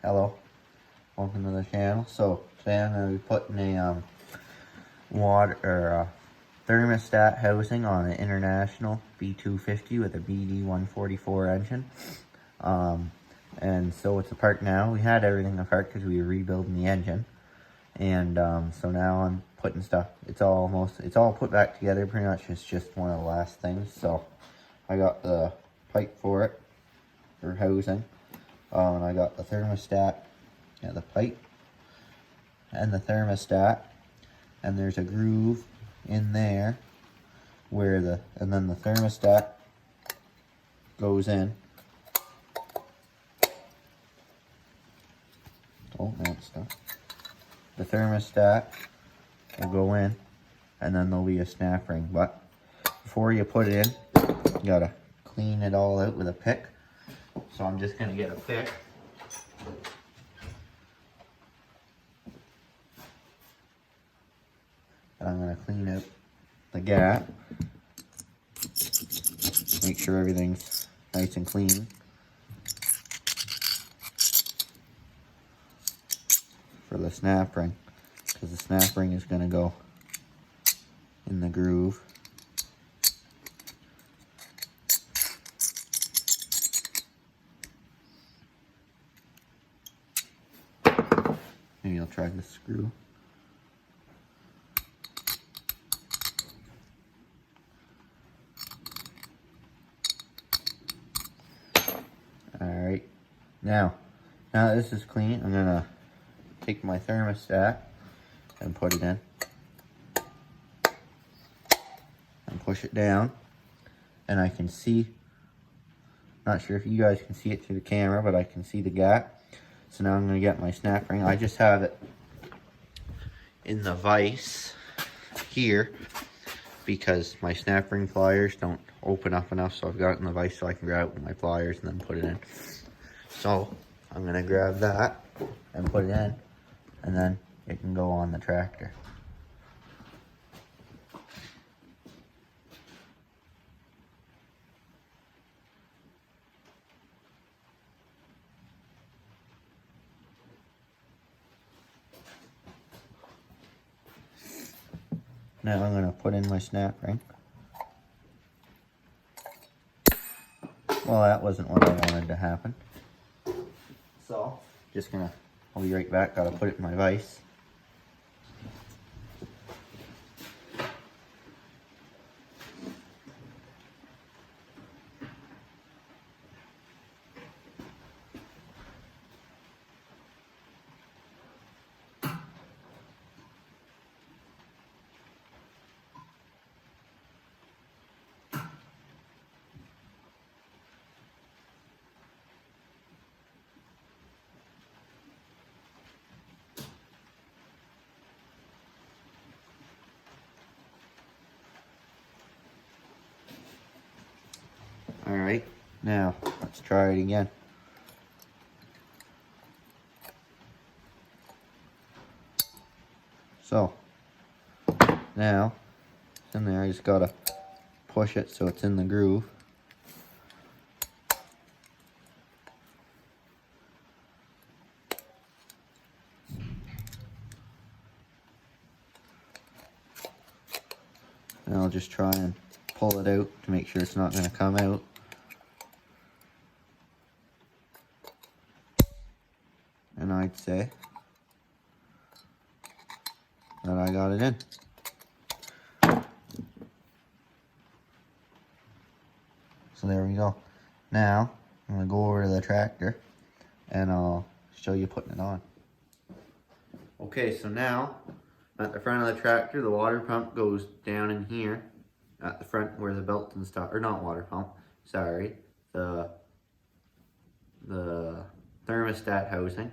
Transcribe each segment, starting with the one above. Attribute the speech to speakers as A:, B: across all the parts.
A: Hello, welcome to the channel. So today I'm going to be putting a thermostat housing on an International b250 with a bd144 engine. And so it's apart now. We had everything apart because we were rebuilding the engine, and so now I'm putting stuff. It's all put back together pretty much. It's just one of the last things. So I got the pipe for it for housing. And I got the thermostat, the pipe, and the thermostat, and there's a groove in there where and then the thermostat goes in. Oh, no, it's not. The thermostat will go in, and then there'll be a snap ring. But before you put it in, you gotta clean it all out with a pick. So I'm just gonna get a pick. And I'm gonna clean out the gap. Make sure everything's nice and clean. For the snap ring, because the snap ring is gonna go in the groove. Maybe I'll try the screw. Alright, now that this is clean, I'm gonna take my thermostat and put it in and push it down, and I can see, not sure if you guys can see it through the camera, but I can see the gap. So now I'm going to get my snap ring. I just have it in the vise here because my snap ring pliers don't open up enough, so I've got it in the vise so I can grab it with my pliers and then put it in. So I'm going to grab that and put it in, and then it can go on the tractor. Now I'm going to put in my snap ring. Well, that wasn't what I wanted to happen. So, I'll be right back. Gotta put it in my vise. Alright, now let's try it again. So, now it's in there. I just gotta push it so it's in the groove. And I'll just try and pull it out to make sure it's not going to come out. And I'd say that I got it in. So there we go. Now I'm going to go over to the tractor and I'll show you putting it on. Okay, so now at the front of the tractor, the water pump goes down in here at the front where the belt and stuff, or not water pump, sorry, the thermostat housing.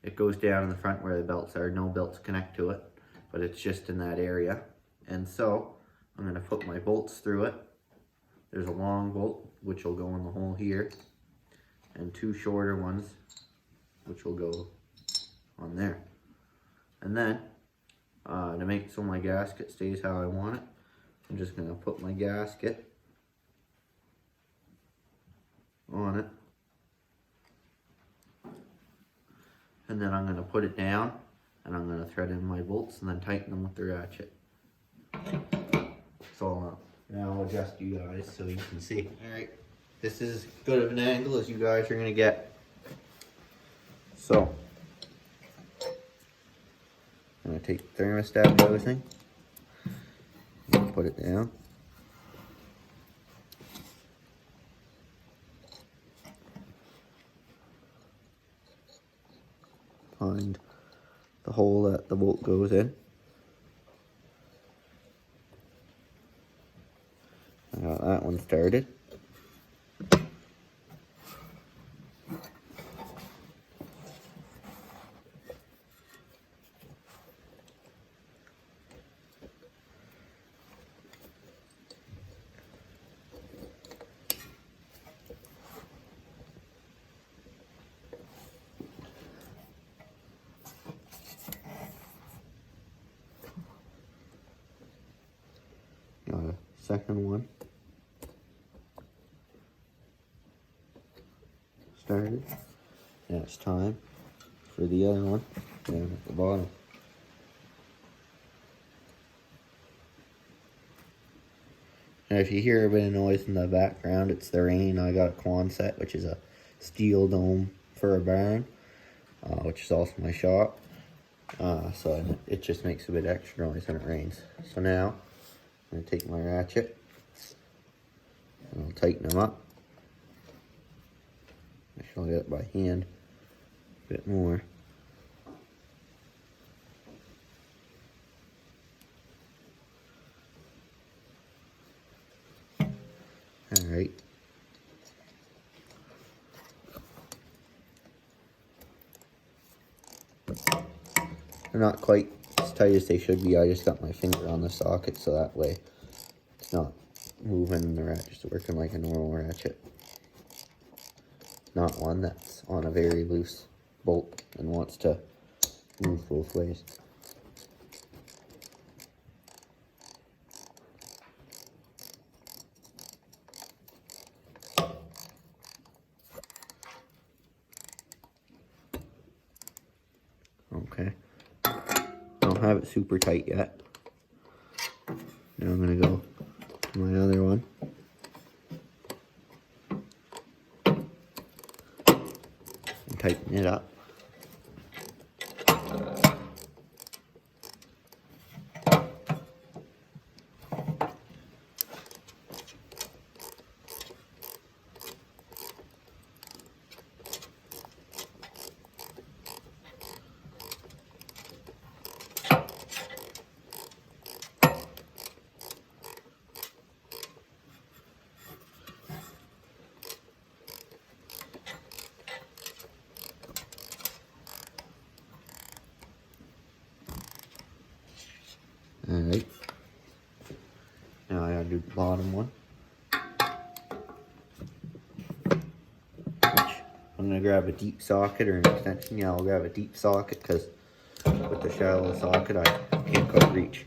A: It goes down in the front where the belts are. No belts connect to it, but it's just in that area. And so I'm going to put my bolts through it. There's a long bolt which will go in the hole here, and two shorter ones which will go on there. And then to make so my gasket stays how I want it, I'm just going to put my gasket on it and then I'm going to put it down, and I'm going to thread in my bolts and then tighten them with the ratchet. So now I'll adjust you guys so you can see. Alright, this is as good of an angle as you guys are going to get. So, I'm going to take the thermostat housing, put it down. Find the hole that the bolt goes in. I got that one started. Got a second one started. Now it's time for the other one down at the bottom. And if you hear a bit of noise in the background, it's the rain. I got a Quonset, which is a steel dome for a barn, which is also my shop. So it just makes a bit extra noise when it rains. So now I'm going to take my ratchet and I'll tighten them up. Actually, I'll get it by hand a bit more. Alright. They're not quite as tight as they should be. I just got my finger on the socket so that way it's not moving and the ratchet's working like a normal ratchet. Not one that's on a very loose bolt and wants to move both ways. Okay. I don't have it super tight yet. Now I'm going to go to my other one. And tighten it up. Alright. Now I gotta do the bottom one. Which I'm gonna grab a deep socket or an extension. Yeah, I'll grab a deep socket because with the shallow socket I can't quite reach.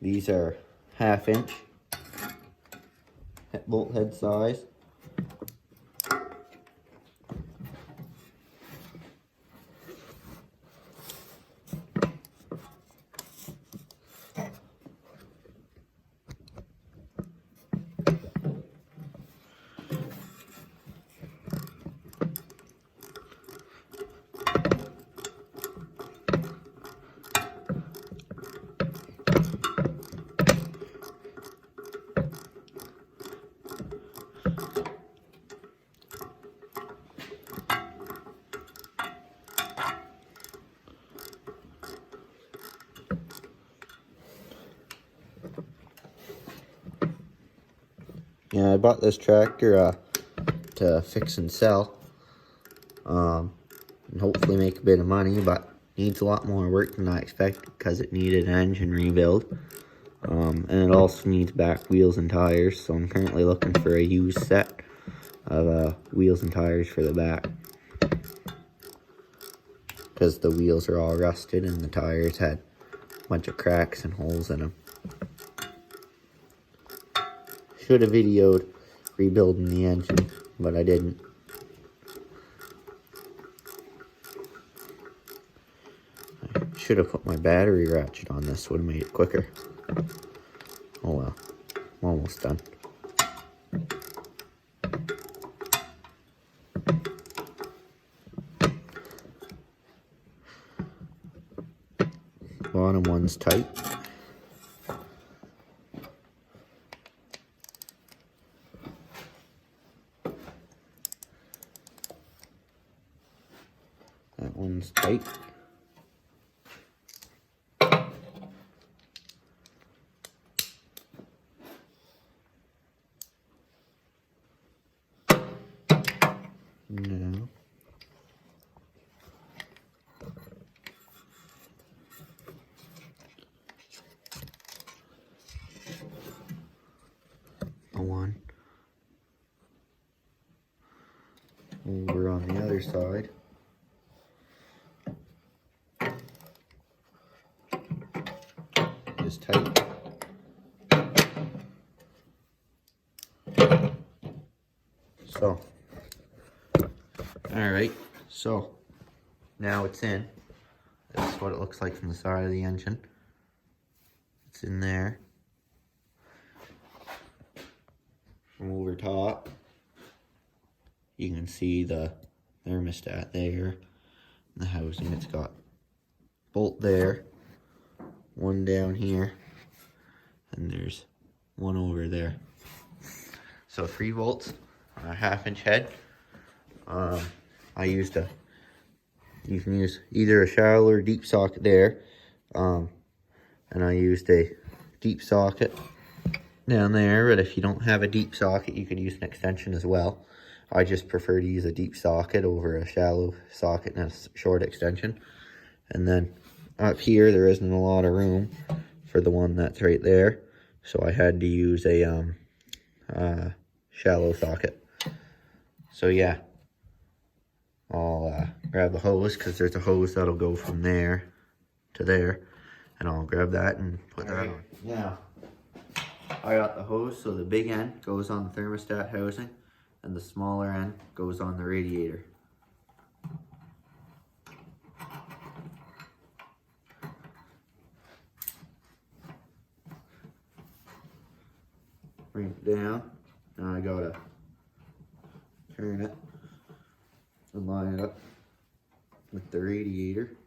A: These are 1/2 inch bolt head size. Yeah, I bought this tractor to fix and sell, and hopefully make a bit of money, but needs a lot more work than I expected because it needed an engine rebuild, and it also needs back wheels and tires, so I'm currently looking for a used set of wheels and tires for the back, because the wheels are all rusted and the tires had a bunch of cracks and holes in them. Should have videoed rebuilding the engine, but I didn't. I should have put my battery ratchet on this, would have made it quicker. Oh well, I'm almost done. Bottom one's tight. That one's tight. No. One. Over on the other side. Is tight. So, alright, so now it's in. This is what it looks like from the side of the engine. It's in there. From over top, you can see the thermostat there, the housing. It's got bolt there, one down here, and there's one over there. So 3 volts, a 1/2-inch head. You can use either a shallow or deep socket there, and I used a deep socket down there, but if you don't have a deep socket, you could use an extension as well. I just prefer to use a deep socket over a shallow socket and a short extension. And then up here, there isn't a lot of room for the one that's right there, so I had to use a shallow socket. So yeah, I'll grab the hose, because there's a hose that'll go from there to there, and I'll grab that and put that on. Yeah. I got the hose, so the big end goes on the thermostat housing, and the smaller end goes on the radiator. Bring it down. Now I gotta turn it and line it up with the radiator.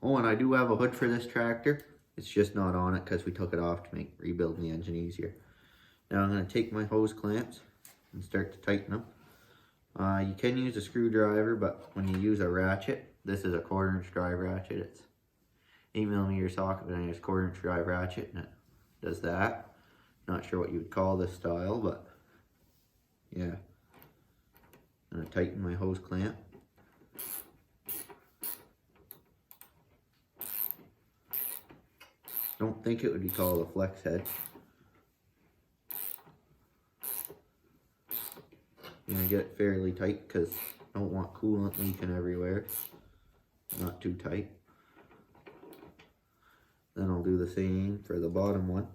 A: Oh, and I do have a hood for this tractor. It's just not on it because we took it off to make rebuilding the engine easier. Now I'm going to take my hose clamps and start to tighten them. You can use a screwdriver, but when you use a ratchet, this is a 1/4-inch drive ratchet. It's 8mm socket, but I use 1/4-inch drive ratchet, and it does that. Not sure what you would call this style, but yeah. I'm going to tighten my hose clamp. Don't think it would be called a flex head. I'm gonna get it fairly tight because I don't want coolant leaking everywhere. Not too tight. Then I'll do the same for the bottom one.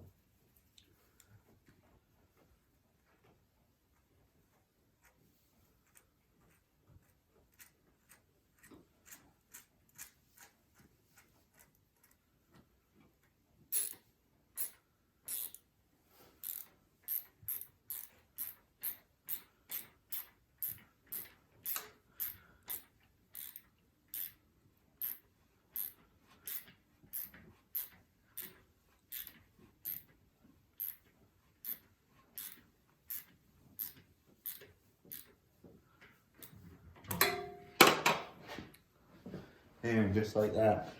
A: And just like that.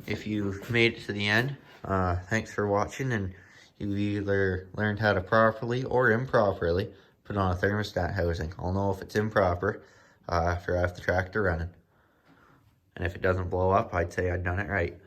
A: If you've made it to the end, thanks for watching, and you either learned how to properly or improperly put on a thermostat housing. I'll know if it's improper after I have the tractor running. And if it doesn't blow up, I'd say I'd done it right.